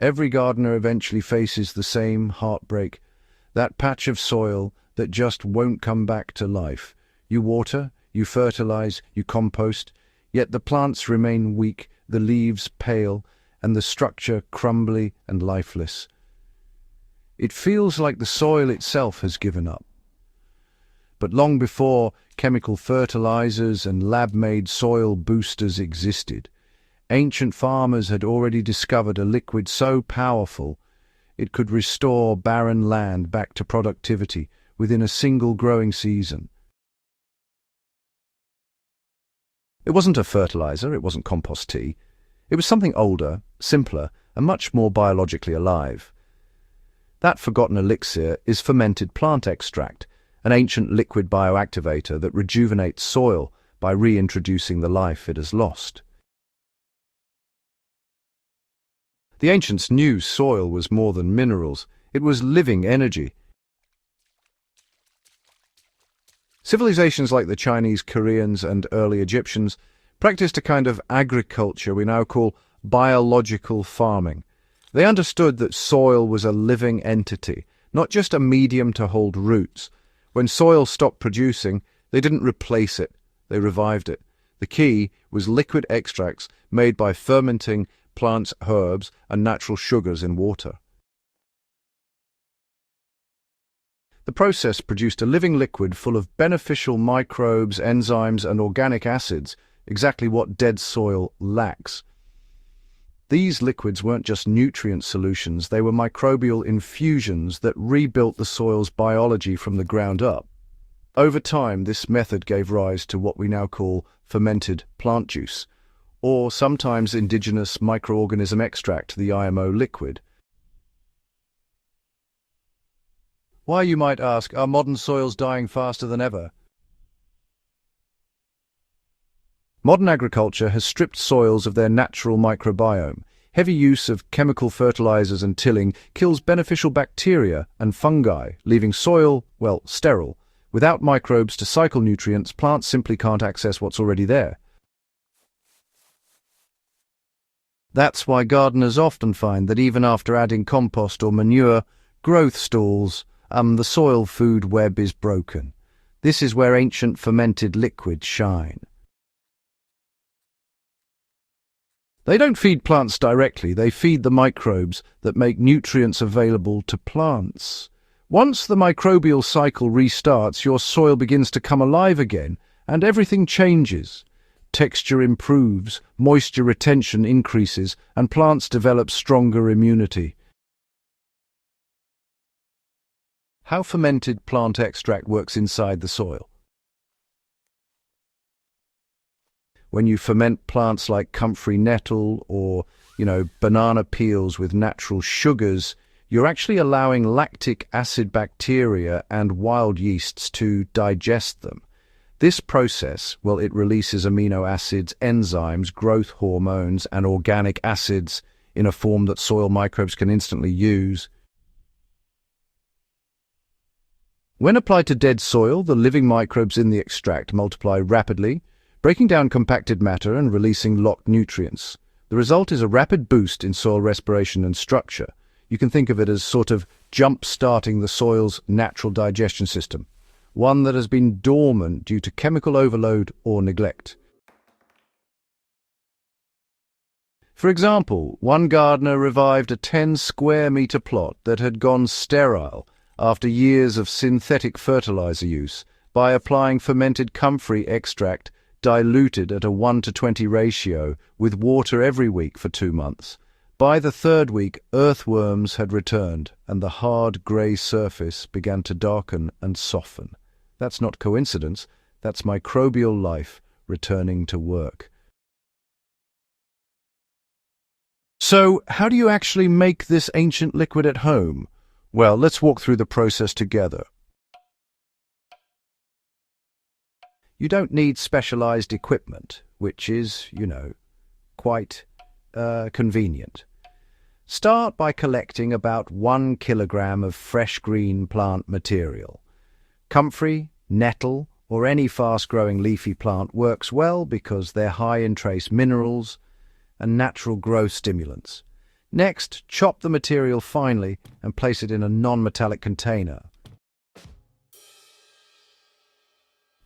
Every gardener eventually faces the same heartbreak, that patch of soil that just won't come back to life. You water, you fertilize, you compost, yet the plants remain weak, the leaves pale, and the structure crumbly and lifeless. It feels like the soil itself has given up. But long before chemical fertilizers and lab-made soil boosters existed, ancient farmers had already discovered a liquid so powerful it could restore barren land back to productivity within a single growing season. It wasn't a fertilizer, it wasn't compost tea. It was something older, simpler, and much more biologically alive. That forgotten elixir is fermented plant extract, an ancient liquid bioactivator that rejuvenates soil by reintroducing the life it has lost. The ancients knew soil was more than minerals. It was living energy. Civilizations like the Chinese, Koreans, and early Egyptians practiced a kind of agriculture we now call biological farming. They understood that soil was a living entity, not just a medium to hold roots. When soil stopped producing, they didn't replace it, they revived it. The key was liquid extracts made by fermenting plants, herbs, and natural sugars in water. The process produced a living liquid full of beneficial microbes, enzymes, and organic acids, exactly what dead soil lacks. These liquids weren't just nutrient solutions, they were microbial infusions that rebuilt the soil's biology from the ground up. Over time, this method gave rise to what we now call fermented plant juice, or sometimes indigenous microorganism extract, the IMO liquid. Why, you might ask, are modern soils dying faster than ever? Modern agriculture has stripped soils of their natural microbiome. Heavy use of chemical fertilizers and tilling kills beneficial bacteria and fungi, leaving soil, well, sterile. Without microbes to cycle nutrients, plants simply can't access what's already there. That's why gardeners often find that even after adding compost or manure, growth stalls, the soil food web is broken. This is where ancient fermented liquids shine. They don't feed plants directly, they feed the microbes that make nutrients available to plants. Once the microbial cycle restarts, your soil begins to come alive again, and everything changes. Texture improves, moisture retention increases, and plants develop stronger immunity. How fermented plant extract works inside the soil. When you ferment plants like comfrey nettle or, banana peels with natural sugars, you're actually allowing lactic acid bacteria and wild yeasts to digest them. This process, it releases amino acids, enzymes, growth hormones, and organic acids in a form that soil microbes can instantly use. When applied to dead soil, the living microbes in the extract multiply rapidly, breaking down compacted matter and releasing locked nutrients. The result is a rapid boost in soil respiration and structure. You can think of it as sort of jump-starting the soil's natural digestion system, one that has been dormant due to chemical overload or neglect. For example, one gardener revived a 10-square-meter plot that had gone sterile after years of synthetic fertilizer use by applying fermented comfrey extract diluted at a 1:20 ratio with water every week for 2 months. By the 3rd week, earthworms had returned, and the hard grey surface began to darken and soften. That's not coincidence, that's microbial life returning to work. So, how do you actually make this ancient liquid at home? Well, let's walk through the process together. You don't need specialized equipment, which is, quite convenient. Start by collecting about 1 kilogram of fresh green plant material. Comfrey, nettle, or any fast-growing leafy plant works well because they're high in trace minerals and natural growth stimulants. Next, chop the material finely and place it in a non-metallic container.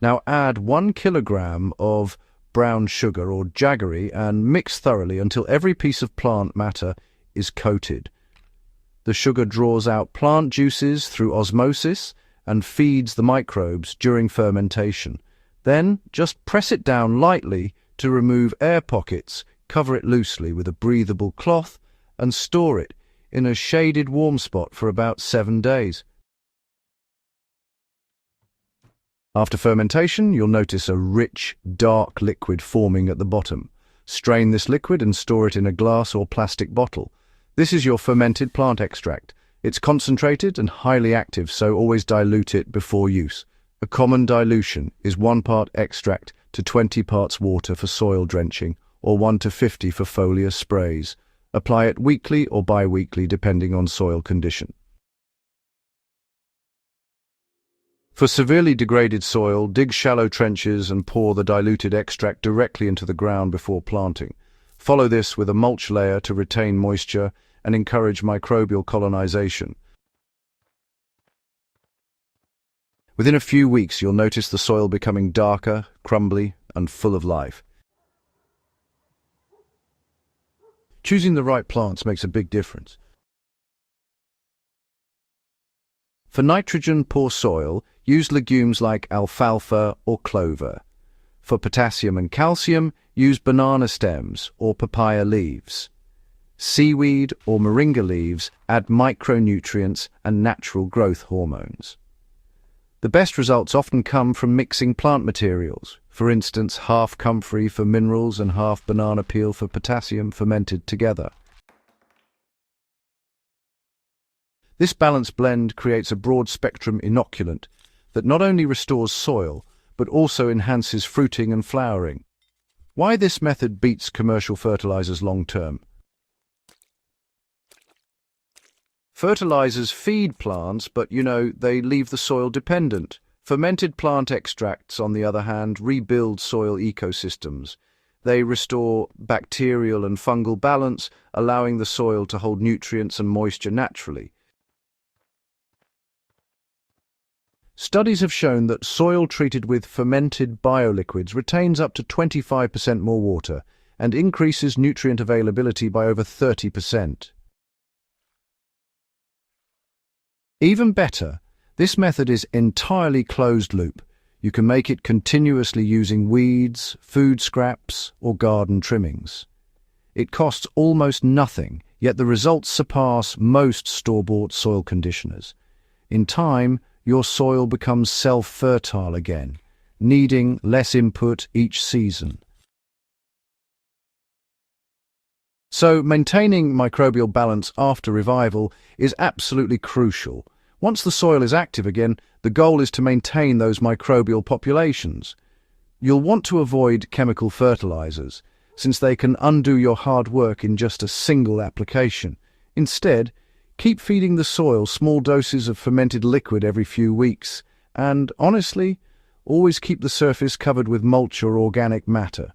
Now add 1 kilogram of brown sugar or jaggery and mix thoroughly until every piece of plant matter is coated. The sugar draws out plant juices through osmosis and feeds the microbes during fermentation. Then just press it down lightly to remove air pockets, cover it loosely with a breathable cloth, and store it in a shaded warm spot for about 7 days. After fermentation, you'll notice a rich, dark liquid forming at the bottom. Strain this liquid and store it in a glass or plastic bottle. This is your fermented plant extract. It's concentrated and highly active, so always dilute it before use. A common dilution is 1 part extract to 20 parts water for soil drenching, or 1 to 50 for foliar sprays. Apply it weekly or bi-weekly depending on soil condition. For severely degraded soil, dig shallow trenches and pour the diluted extract directly into the ground before planting. Follow this with a mulch layer to retain moisture and encourage microbial colonization. Within a few weeks, you'll notice the soil becoming darker, crumbly, and full of life. Choosing the right plants makes a big difference. For nitrogen-poor soil, use legumes like alfalfa or clover. For potassium and calcium, use banana stems or papaya leaves. Seaweed or moringa leaves add micronutrients and natural growth hormones. The best results often come from mixing plant materials, for instance, half comfrey for minerals and half banana peel for potassium fermented together. This balanced blend creates a broad-spectrum inoculant that not only restores soil, but also enhances fruiting and flowering. Why this method beats commercial fertilizers long-term? Fertilizers feed plants, but they leave the soil dependent. Fermented plant extracts, on the other hand, rebuild soil ecosystems. They restore bacterial and fungal balance, allowing the soil to hold nutrients and moisture naturally. Studies have shown that soil treated with fermented bioliquids retains up to 25% more water and increases nutrient availability by over 30%. Even better, this method is entirely closed-loop. You can make it continuously using weeds, food scraps, or garden trimmings. It costs almost nothing, yet the results surpass most store-bought soil conditioners. In time, your soil becomes self-fertile again, needing less input each season. So maintaining microbial balance after revival is absolutely crucial. Once the soil is active again, the goal is to maintain those microbial populations. You'll want to avoid chemical fertilizers, since they can undo your hard work in just a single application. Instead, keep feeding the soil small doses of fermented liquid every few weeks, and honestly, always keep the surface covered with mulch or organic matter.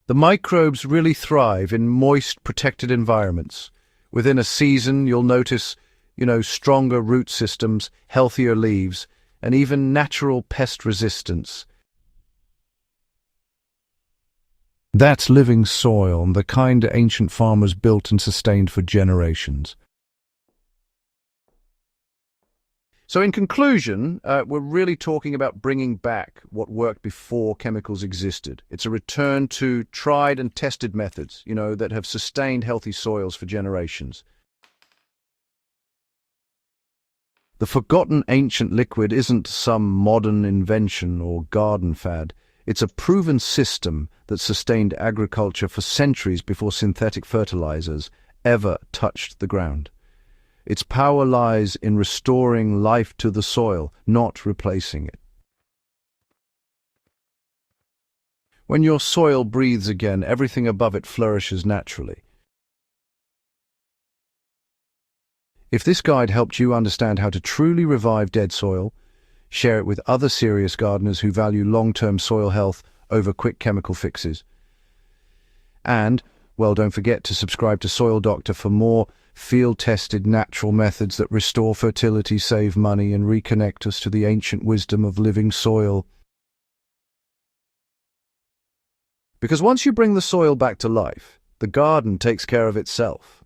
The microbes really thrive in moist, protected environments. Within a season, you'll notice, stronger root systems, healthier leaves, and even natural pest resistance. That's living soil, the kind ancient farmers built and sustained for generations. So in conclusion, we're really talking about bringing back what worked before chemicals existed. It's a return to tried and tested methods, that have sustained healthy soils for generations. The forgotten ancient liquid isn't some modern invention or garden fad. It's a proven system that sustained agriculture for centuries before synthetic fertilizers ever touched the ground. Its power lies in restoring life to the soil, not replacing it. When your soil breathes again, everything above it flourishes naturally. If this guide helped you understand how to truly revive dead soil, share it with other serious gardeners who value long-term soil health over quick chemical fixes. And Well, don't forget to subscribe to Soil Doctor for more field-tested natural methods that restore fertility, save money, and reconnect us to the ancient wisdom of living soil. Because once you bring the soil back to life, the garden takes care of itself.